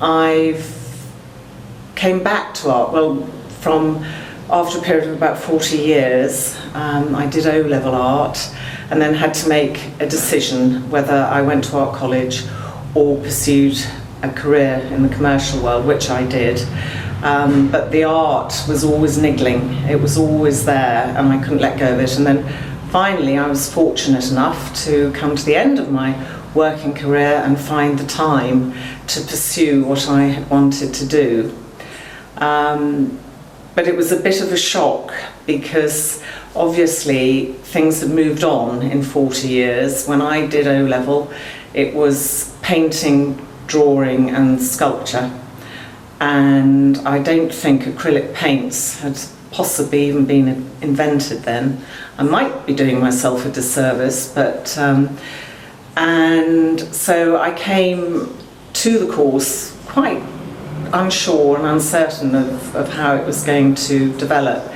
I came back to art, well, from after a period of about 40 years. I did O-level art and then had to make a decision whether I went to art college or pursued a career in the commercial world, which I did. But the art was always niggling, it was always there, and I couldn't let go of it. And then finally I was fortunate enough to come to the end of my working career and find the time to pursue what I had wanted to do. But it was a bit of a shock because obviously things had moved on in 40 years. When I did O-level, it was painting, drawing and sculpture. And I don't think acrylic paints had possibly even been invented then. I might be doing myself a disservice, but and so I came to the course quite unsure and uncertain of how it was going to develop.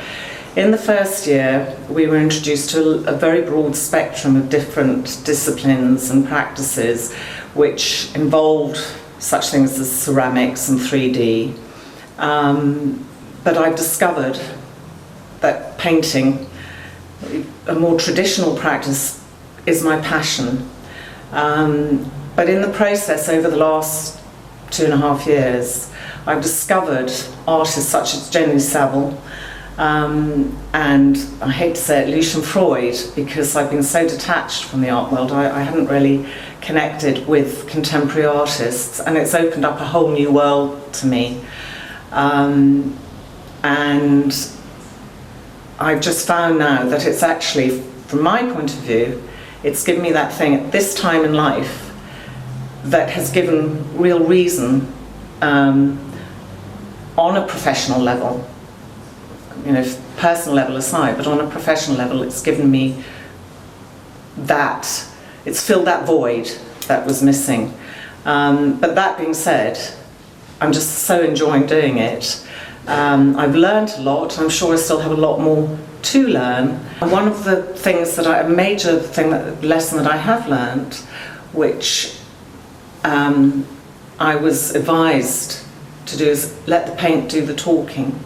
In the first year, we were introduced to a very broad spectrum of different disciplines and practices, which involved such things as ceramics and 3D. But I've discovered that painting, a more traditional practice, is my passion. But in the process, over the last 2.5 years, I've discovered artists such as Jenny Saville, and I hate to say it, Lucian Freud, because I've been so detached from the art world. I hadn't really connected with contemporary artists, and it's opened up a whole new world to me. And I've just found now that it's actually, from my point of view, it's given me that thing at this time in life that has given real reason on a professional level, you know, personal level aside, but on a professional level, it's given me that, it's filled that void that was missing. But that being said, I'm just so enjoying doing it. I've learned a lot. I'm sure I still have a lot more to learn. And one of the things that a major lesson that I have learned, which I was advised to do, is let the paint do the talking.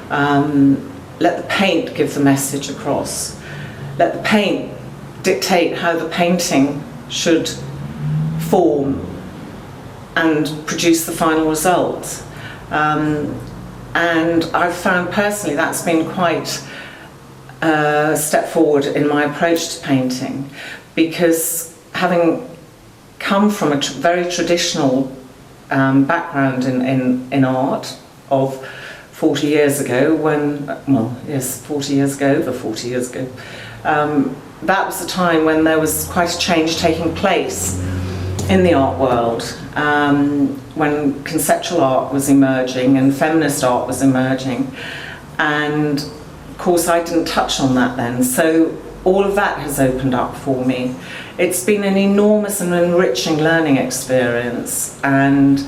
Let the paint give the message across. Let the paint dictate how the painting should form and produce the final result. And I've found personally that's been quite a step forward in my approach to painting, because having come from a very traditional background in art of 40 years ago, when, well, yes, 40 years ago, over 40 years ago, that was the time when there was quite a change taking place in the art world, when conceptual art was emerging and feminist art was emerging. And of course I didn't touch on that then, so all of that has opened up for me. It's been an enormous and enriching learning experience, and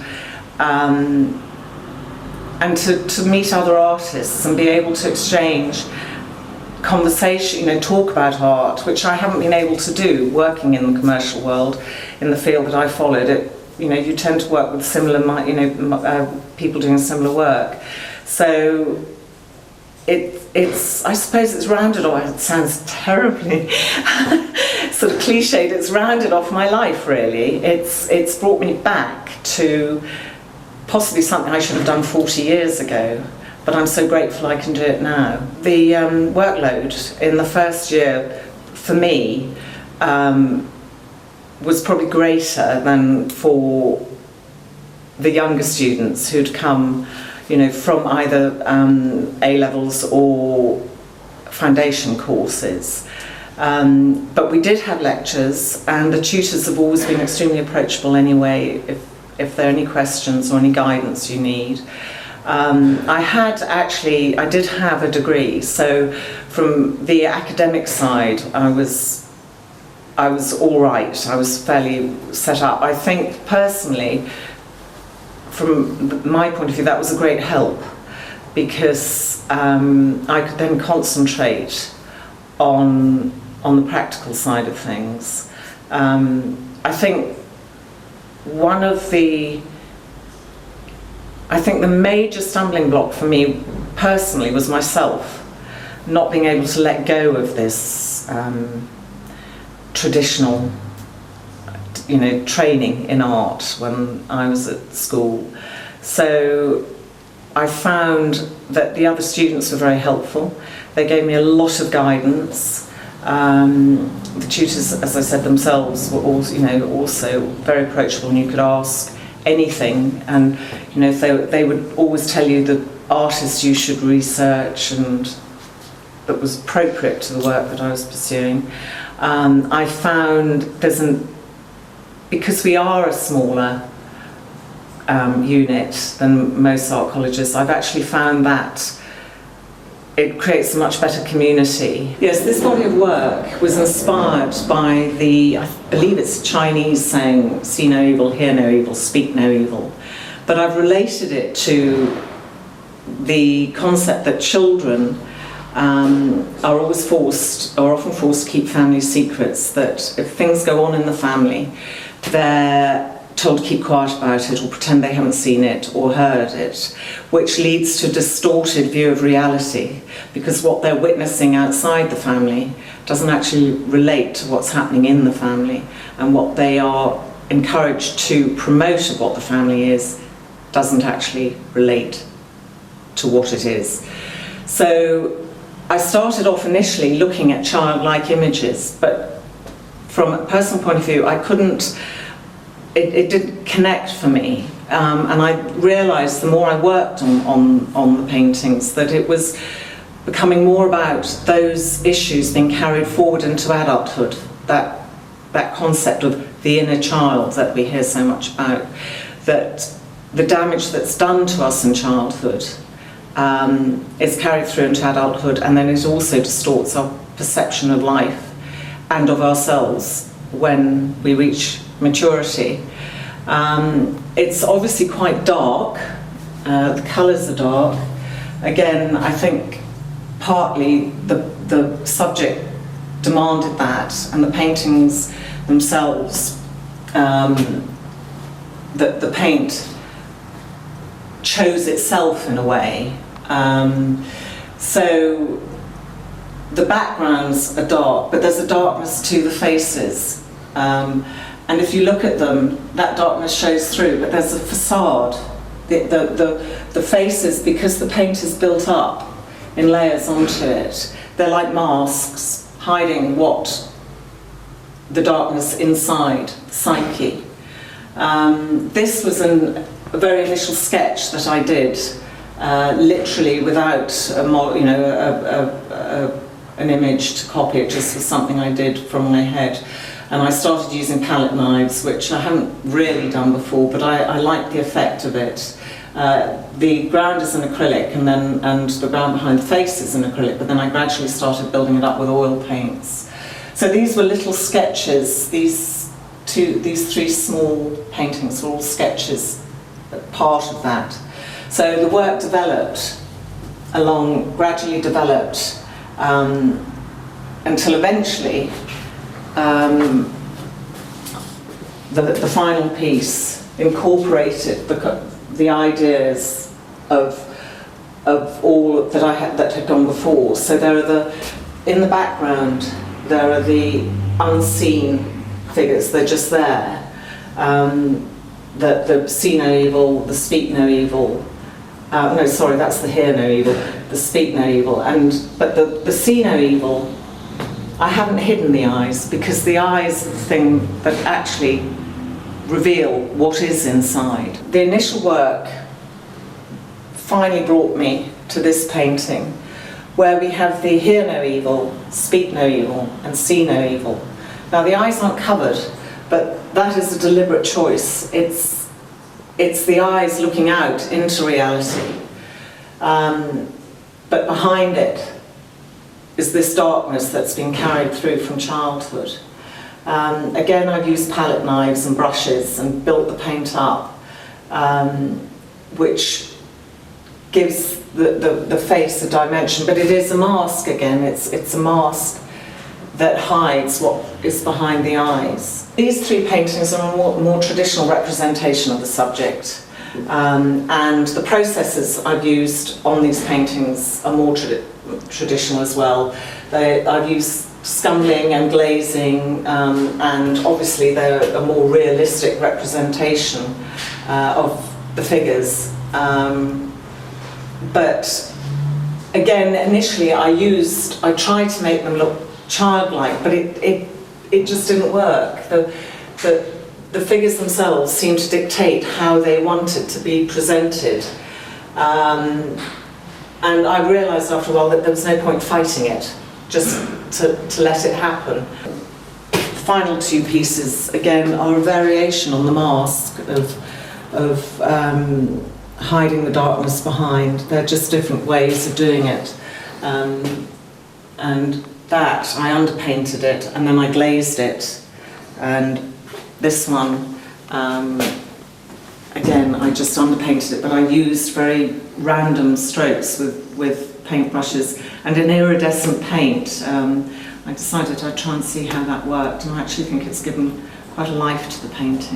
to meet other artists and be able to exchange conversation, you know, talk about art, which I haven't been able to do working in the commercial world, in the field that I followed. You know, you tend to work with similar, you know, people doing similar work. So it's I suppose it's rounded off. It sounds terribly sort of cliched. It's rounded off my life, really. It's brought me back to possibly something I should have done 40 years ago, but I'm so grateful I can do it now. The workload in the first year for me was probably greater than for the younger students who'd come, you know, from either A-levels or foundation courses. But we did have lectures, and the tutors have always been extremely approachable anyway, if there are any questions or any guidance you need. I did have a degree, so from the academic side I was all right. I was fairly set up. I think personally, from my point of view, that was a great help, because I could then concentrate on the practical side of things. I think one of the I think the major stumbling block for me personally was myself, not being able to let go of this traditional, training in art when I was at school. So I found that the other students were very helpful. They gave me a lot of guidance. The tutors, as I said, themselves were also very approachable, and you could ask anything, and they would always tell you the artists you should research and that was appropriate to the work that I was pursuing. I found because we are a smaller unit than most art colleges, I've actually found that it creates a much better community. Yes, this body of work was inspired by I believe it's Chinese saying, see no evil, hear no evil, speak no evil. But I've related it to the concept that children are often forced to keep family secrets, that if things go on in the family, they're told to keep quiet about it or pretend they haven't seen it or heard it, which leads to a distorted view of reality, because what they're witnessing outside the family doesn't actually relate to what's happening in the family, and what they are encouraged to promote of what the family is doesn't actually relate to what it is. So I started off initially looking at childlike images, but from a personal point of view, it didn't connect for me, and I realised the more I worked on the paintings that it was becoming more about those issues being carried forward into adulthood, that concept of the inner child that we hear so much about, that the damage that's done to us in childhood is carried through into adulthood, and then it also distorts our perception of life and of ourselves when we reach maturity. It's obviously quite dark, the colours are dark. Again, I think partly the subject demanded that, and the paintings themselves, the paint chose itself in a way. So the backgrounds are dark, but there's a darkness to the faces. And if you look at them, that darkness shows through, but there's a facade. The faces, because the paint is built up in layers onto it, they're like masks hiding what the darkness inside, the psyche. This was a very initial sketch that I did, literally without an image to copy. It just was something I did from my head. And I started using palette knives, which I haven't really done before, but I like the effect of it. The ground is an acrylic, and the ground behind the face is an acrylic, but then I gradually started building it up with oil paints. So these were little sketches. These three small paintings were all sketches, part of that. So the work gradually developed until eventually the final piece incorporated the ideas of all that had gone before. So in the background there are the unseen figures. They're just there. The see no evil, the speak no evil. No, sorry, that's the hear no evil, the speak no evil. But the see no evil, I haven't hidden the eyes, because the eyes are the thing that actually reveal what is inside. The initial work finally brought me to this painting, where we have the hear no evil, speak no evil, and see no evil. Now the eyes aren't covered, but that is a deliberate choice. It's the eyes looking out into reality. But behind it is this darkness that's been carried through from childhood. Again, I've used palette knives and brushes and built the paint up, which gives the face a dimension, but it is a mask again. It's a mask that hides what is behind the eyes. These three paintings are a more traditional representation of the subject. And the processes I've used on these paintings are more traditional as well. I've used scumbling and glazing, and obviously they're a more realistic representation of the figures. But again, initially I tried to make them look childlike, but it just didn't work. The figures themselves seemed to dictate how they wanted to be presented. And I realised after a while that there was no point fighting it, just to let it happen. The final two pieces, again, are a variation on the mask of hiding the darkness behind. They're just different ways of doing it. And that, I underpainted it and then I glazed it. And this one, again, I just underpainted it, but I used very random strokes with paintbrushes and an iridescent paint. I decided I'd try and see how that worked, and I actually think it's given quite a life to the painting.